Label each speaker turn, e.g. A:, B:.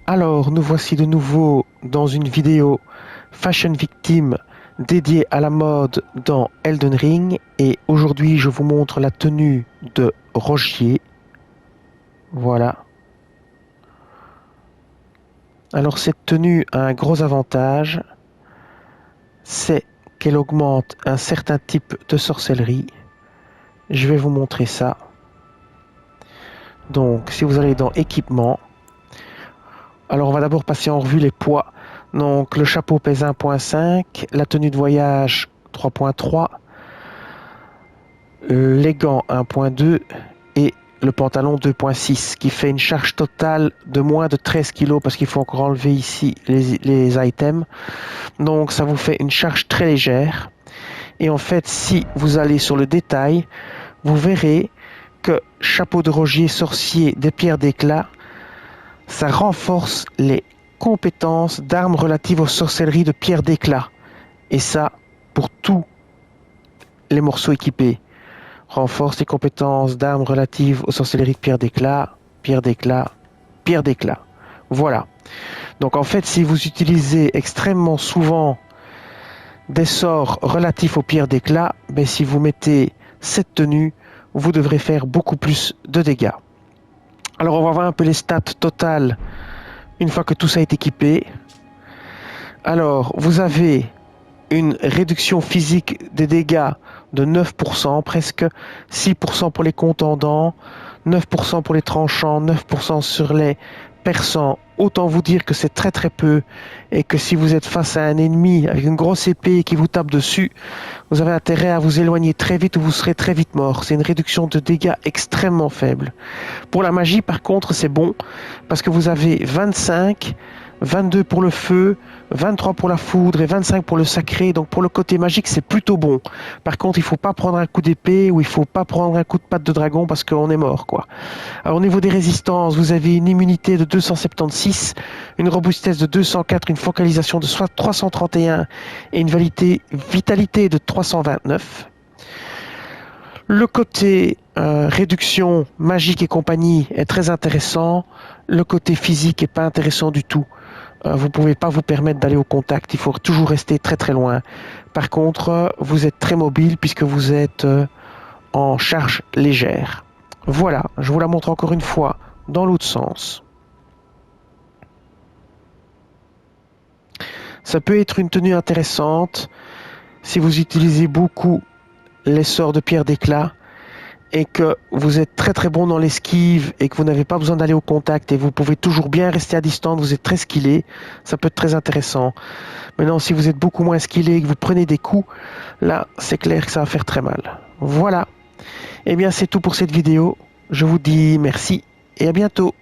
A: Alors, nous voici de nouveau dans une vidéo Fashion Victim dédiée à la mode dans Elden Ring et aujourd'hui je vous montre la tenue de Rogier. Voilà. Alors cette tenue a un gros avantage, c'est qu'elle augmente un certain type de sorcellerie. Je vais vous montrer ça. Donc si vous allez dans équipement, alors on va d'abord passer en revue les poids. Donc le chapeau pèse 1,5, la tenue de voyage 3,3, les gants 1,2 et le pantalon 2,6 qui fait une charge totale de moins de 13 kg parce qu'il faut encore enlever ici les items. Donc ça vous fait une charge très légère. Et en fait, si vous allez sur le détail, vous verrez que chapeau de Rogier, sorcier des pierres d'éclat, ça renforce les compétences d'armes relatives aux sorcelleries de pierres d'éclat. Et ça, pour tous les morceaux équipés. Renforce les compétences d'armes relatives aux sorcelleries de pierre d'éclat, pierre d'éclat, pierre d'éclat. Voilà. Donc en fait, si vous utilisez extrêmement souvent des sorts relatifs aux pierres d'éclat, mais si vous mettez cette tenue, vous devrez faire beaucoup plus de dégâts. Alors on va voir un peu les stats totales une fois que tout ça est équipé. Alors vous avez une réduction physique des dégâts de 9%, presque 6% pour les contendants, 9% pour les tranchants, 9% sur les perçants. Autant vous dire que c'est très très peu et que si vous êtes face à un ennemi avec une grosse épée qui vous tape dessus, vous avez intérêt à vous éloigner très vite ou vous serez très vite mort. C'est une réduction de dégâts extrêmement faible. Pour la magie, par contre, c'est bon parce que vous avez 25, 22 pour le feu, 23 pour la foudre et 25 pour le sacré. Donc pour le côté magique, c'est plutôt bon. Par contre, il ne faut pas prendre un coup d'épée ou il ne faut pas prendre un coup de patte de dragon parce qu'on est mort, quoi. Alors, au niveau des résistances, vous avez une immunité de 276, une robustesse de 204, une focalisation de 331 et une vitalité de 329. Le côté réduction magique et compagnie est très intéressant. Le côté physique n'est pas intéressant du tout. Vous ne pouvez pas vous permettre d'aller au contact. Il faut toujours rester très très loin. Par contre, vous êtes très mobile puisque vous êtes en charge légère. Voilà, je vous la montre encore une fois dans l'autre sens. Ça peut être une tenue intéressante si vous utilisez beaucoup les sorts de pierre d'éclat et que vous êtes très très bon dans l'esquive et que vous n'avez pas besoin d'aller au contact et vous pouvez toujours bien rester à distance, vous êtes très skillé, ça peut être très intéressant. Maintenant, si vous êtes beaucoup moins skillé et que vous prenez des coups, là, c'est clair que ça va faire très mal. Voilà. Eh bien, c'est tout pour cette vidéo. Je vous dis merci et à bientôt.